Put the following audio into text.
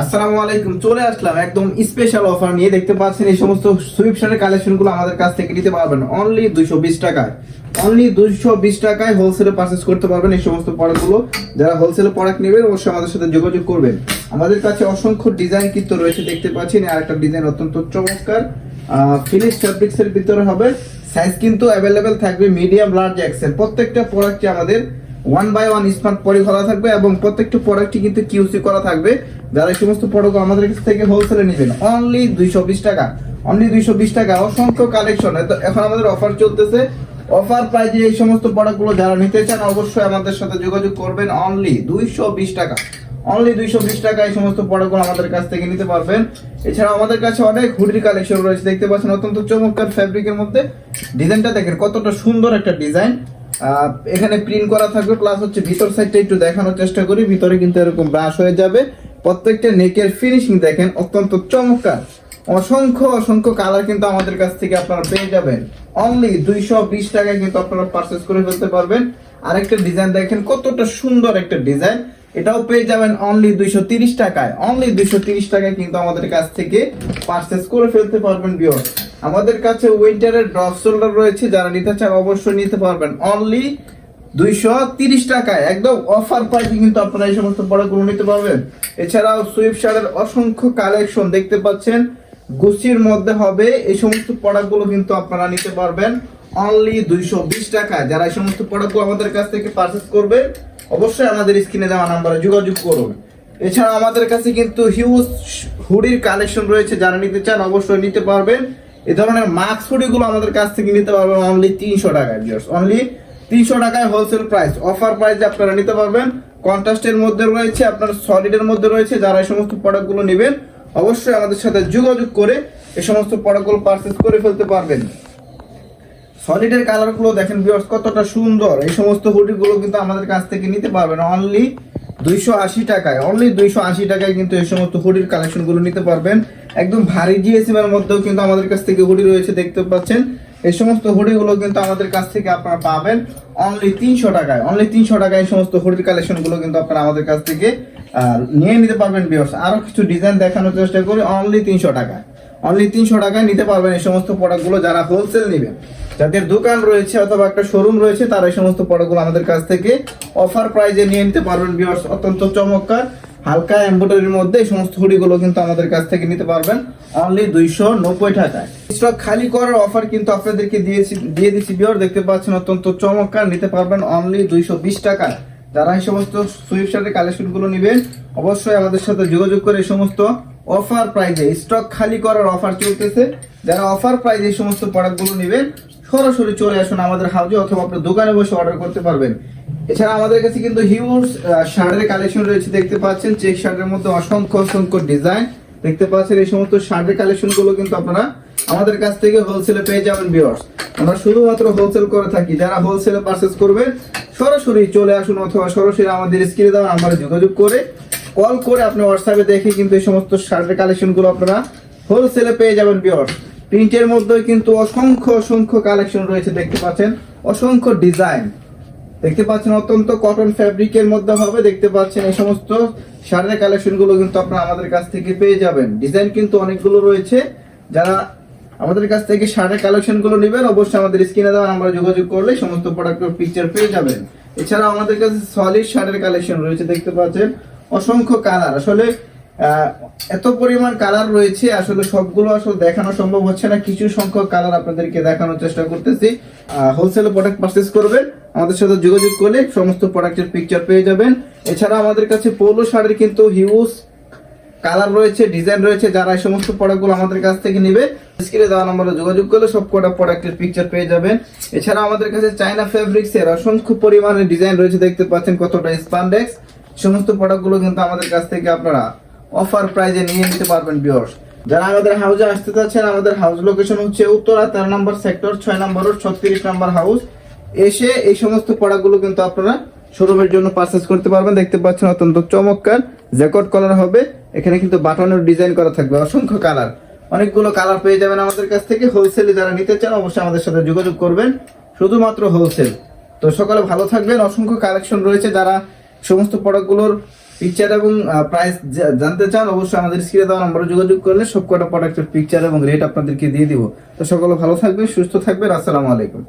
আসসালামু আলাইকুম, চলে আসলাম একদম স্পেশাল অফার নিয়ে। দেখতে পাচ্ছেন এই সমস্ত সুইফট শার্টের কালেকশনগুলো আমাদের কাছ থেকে নিতে পারবেন অনলি 220 টাকায়। অনলি 220 টাকায় হোলসেলে পারচেজ করতে পারবেন এই সমস্ত প্রোডাক্টগুলো। যারা হোলসেলে প্রোডাক্ট নেবেন অবশ্যই আমাদের সাথে যোগাযোগ করবেন। আমাদের কাছে অসংখ্য ডিজাইন কিন্তু রয়েছে, দেখতে পাচ্ছেন আরেকটা ডিজাইন অত্যন্ত চমৎকার ফিনিশ ফ্যাব্রিক্সের ভিতরে হবে। সাইজ কিন্তু অ্যাভেলেবেল থাকবে মিডিয়াম, লার্জ, এক্সেল। প্রত্যেকটা প্রোডাক্টই আমাদের 1/1 স্মার্ট পলি করা থাকবে এবং প্রত্যেকটা প্রোডাক্টই কিন্তু কিউসি করা থাকবে। যারা এই সমস্ত প্রোডাক্ট আমাদের কাছ থেকে হোলসেলে নেবেন অনলি 220 টাকা, অনলি 220 টাকা। অসংখ্য কালেকশন এখন আমাদের অফার চলতেছে। অফার প্রাইজে এই সমস্ত প্রোডাক্টগুলো যারা নিতে চান অবশ্যই আমাদের সাথে যোগাযোগ করবেন। অনলি 220 টাকা, অনলি 220 টাকা এই সমস্ত প্রোডাক্টগুলো আমাদের কাছ থেকে নিতে পারবেন। এছাড়াও আমাদের কাছে অনেক হুডির কালেকশন রয়েছে, দেখতে পাচ্ছেন অত্যন্ত চমৎকার ফ্যাব্রিকের মধ্যে। ডিজাইনটা দেখেন কতটা সুন্দর একটা ডিজাইন। এখানে প্রিন্ট করা থাকবে, প্লাস হচ্ছে ভিতর সাইডটা একটু দেখানোর চেষ্টা করি। ভিতরে কিন্তু এরকম ব্রাশ হয়ে যাবে। প্রত্যেকটা নেকের ফিনিশিং দেখেন অত্যন্ত চমৎকার। অসংখ্য অসংখ্য কালার কিন্তু আমাদের কাছ থেকে আপনারা পেয়ে যাবেন। অনলি 220 টাকায় কিন্তু আপনারা পারচেজ করে ফেলতে পারবেন। আরেকটা ডিজাইন দেখেন কতটা সুন্দর একটা ডিজাইন, এটাও পেয়ে যাবেন অনলি 230 টাকায়। অনলি 230 টাকায় কিন্তু আমাদের কাছ থেকে পারচেজ করে ফেলতে পারবেন ভিউয়ার। আমাদের কাছে উইন্টারের ড্রপ শোল্ডার রয়েছে, যারা নিতে চান অবশ্যই নিতে পারবেন অনলি 230 টাকায়। একদম অফার প্রাইসে কিন্তু আপনারা এই সমস্ত প্রোডাক্টগুলো নিতে পারবেন। এছাড়াও সুইফট শার্টের অসংখ্য কালেকশন দেখতে পাচ্ছেন, গুচির মধ্যে হবে। এই সমস্ত প্রোডাক্টগুলো কিন্তু আপনারা নিতে পারবেন অনলি 220 টাকায়। যারা এই সমস্ত প্রোডাক্টগুলো আমাদের কাছ থেকে পারচেজ করবেন অবশ্যই আমাদের স্ক্রিনে দেওয়া নাম্বারে যোগাযোগ করুন। এছাড়া আমাদের কাছে কিন্তু হিউজ হুডির কালেকশন রয়েছে, যারা নিতে চান অবশ্যই নিতে পারবেন। এই ধরনের মাস্ক হুডিগুলো আমাদের কাছ থেকে নিতে পারবেন অনলি 300 টাকায়। অনলি 300 টাকায় হোলসেল প্রাইস, অফার প্রাইসে আপনারা নিতে পারবেন। কন্ট্রাস্টের মধ্যে রয়েছে, আপনার সলিডের মধ্যে রয়েছে। যারা এই সমস্ত প্রোডাক্টগুলো নেবেন অবশ্যই আমাদের সাথে যোগাযোগ করে এই সমস্ত প্রোডাক্টগুলো পারচেজ করে ফেলতে পারবেন। সলিডের কালারগুলো দেখেন ভিউয়ার্স কতটা সুন্দর। এই সমস্ত হুডিগুলো কিন্তু আমাদের কাছ থেকে নিতে পারবেন অনলি 280 টাকায়। অনলি 280 টাকায় কিন্তু এই সমস্ত হুডির কালেকশনগুলো নিতে পারবেন। একদম ভারী জিএসএম এর মধ্যেও কিন্তু আমাদের কাছ থেকে হুডি রয়েছে, দেখতে পাচ্ছেন। এই সমস্ত হুডিগুলো কিন্তু আমাদের কাছ থেকে আপনারা পাবেন অনলি 300 টাকায়। অনলি 300 টাকায় এই সমস্ত হুডির কালেকশনগুলো কিন্তু আপনারা আমাদের কাছ থেকে নিয়ে নিতে পারবেন ভিউয়ার্স। আরো কিছু ডিজাইন দেখানোর চেষ্টা করি। অনলি 300 টাকায়, অনলি 300 টাকায় নিতে পারবেন এই সমস্ত প্রোডাক্টগুলো। যারা হোলসেল নেবেন, যাদের দোকান রয়েছে অথবা একটা শোরুম রয়েছে, তারা এই সমস্ত প্রোডাক্টগুলো আমাদের কাছ থেকে অফার প্রাইজে নিয়ে নিতে পারবেন ভিউয়ার্স। অত্যন্ত চমৎকার হালকা এমব্রয়ডারির মধ্যে এই সমস্ত হুডিগুলো কিন্তু আমাদের কাছ থেকে নিতে পারবেন অনলি 290 টাকায়। স্টক খালি করার অফার কিন্তু আপনাদেরকে দিয়ে দিচ্ছি ভিউয়ার, দেখতে পাচ্ছেন অত্যন্ত চমৎকার। নিতে পারবেন অনলি 220 টাকায়। যারা এই সমস্ত সুইফট শার্টের কালেকশনগুলো নেবেন অবশ্যই আমাদের সাথে যোগাযোগ করে এই সমস্ত অফার প্রাইজে, স্টক খালি করার অফার চলতেছে। যারা অফার প্রাইজে এই সমস্ত প্রোডাক্টগুলো নেবেন সরাসরি চলে আসুন আমাদের হাউজে, অথবা আপনার দোকানে বসে অর্ডার করতে পারবেন। এছাড়া আমাদের কাছে কিন্তু হিউজ শার্টের কালেকশন রয়েছে, দেখতে পাচ্ছেন। চেক শার্টের মধ্যে অসংখ্য অসংখ্য ডিজাইন দেখতে পাচ্ছেন। এই সমস্ত শার্টের কালেকশনগুলো কিন্তু আপনারা আমাদের কাছ থেকে হোলসেলে পেয়ে যাবেন ভিউয়ার্স। আমরা শুধুমাত্র হোলসেল করে থাকি। যারা হোলসেলে পারচেজ করবেন সরাসরি চলে আসুন, অথবা সরাসরি আমাদের স্ক্রিনে দেওয়া নাম্বারে যোগাযোগ করে কল করে আপনি হোয়াটসঅ্যাপে দেখে কিন্তু এই সমস্ত শার্টের কালেকশনগুলো আপনারা হোলসেলে পেয়ে যাবেন ভিউয়ার্স। প্রিন্টের মধ্যে কিন্তু অসংখ্য অসংখ্য কালেকশন রয়েছে, দেখতে পাচ্ছেন। অসংখ্য ডিজাইন দেখতে পাচ্ছেন, অত্যন্ত কটন ফ্যাব্রিকের মধ্যে হবে। দেখতে পাচ্ছেন এই সমস্ত শার্টের কালেকশনগুলো কিন্তু আপনারা আমাদের কাছ থেকে পেয়ে যাবেন। ডিজাইন কিন্তু অনেকগুলো রয়েছে। যারা আমাদের কাছ থেকে শার্টের কালেকশনগুলো নেবেন অবশ্যই আমাদের স্ক্রিনে দেওয়া নাম্বারে যোগাযোগ করলে সমস্ত প্রোডাক্টের পিকচার পেয়ে যাবেন। এছাড়া আমাদের কাছে সলিড শার্টের কালেকশন রয়েছে, দেখতে পাচ্ছেন। অসংখ্য কালার, আসলে এত পরিমাণ কালার রয়েছে, আসলে সবগুলো আসলে দেখানো সম্ভব হচ্ছে না। কিছু সংখ্যক কালার আপনাদেরকে দেখানোর চেষ্টা করতেছি। হোলসেলে প্রোডাক্ট পারচেজ করবেন আমাদের সাথে যোগাযোগ করলে সমস্ত প্রোডাক্টের পিকচার পেয়ে যাবেন। এছাড়া আমাদের কাছে পোলো শার্টের কিন্তু হিউজ কালার রয়েছে, ডিজাইন রয়েছে। যারা এই সমস্ত প্রোডাক্টগুলো আমাদের কাছ থেকে নেবে স্ক্রিনে দেওয়া নম্বরে যোগাযোগ করলে সব কটা প্রোডাক্টের পিকচার পেয়ে যাবেন। এছাড়া আমাদের কাছে চায়না ফেব্রিক্সের অসংখ্য পরিমাণে ডিজাইন রয়েছে, দেখতে পাচ্ছেন কতটা স্পান্ডেক্স। সমস্ত প্রোডাক্টগুলো কিন্তু আমাদের কাছ থেকে আপনারা অফার প্রাইজে নিয়ে নিতে পারবেন ভিউয়ার্স। যারা আমাদের হাউজে আসতে চাচ্ছেন, আমাদের হাউস লোকেশন হচ্ছে উত্তরা 13 নম্বর সেক্টর 6 নম্বর রোড 36 নম্বর হাউস। এসে এই সমস্ত প্রোডাক্টগুলো কিন্তু আপনারা শোরুমের জন্য পারচেজ করতে পারবেন। দেখতে পাচ্ছেন অত্যন্ত চমৎকার জ্যাকেট কালার হবে। এখানে কিন্তু বাটনের ডিজাইন করা থাকবে, অসংখ্য কালার, অনেকগুলো কালার পেয়ে যাবেন আমাদের কাছ থেকে। হোলসেলে যারা নিতে চান অবশ্যই আমাদের সাথে যোগাযোগ করবেন, শুধুমাত্র হোলসেল। তো সকালে ভালো থাকবেন। অসংখ্য কালেকশন রয়েছে। যারা সমস্ত প্রোডাক্টগুলোর পিকচার এবং প্রাইস জানতে চান, অবশ্যই আমাদের স্ক্রিনে দেওয়া নম্বরে যোগাযোগ করলে সবকটা প্রোডাক্টের পিকচার এবং রেট আপনাদেরকে দিয়ে দিব। তো সকলে ভালো থাকবেন, সুস্থ থাকবেন, আসসালামু আলাইকুম।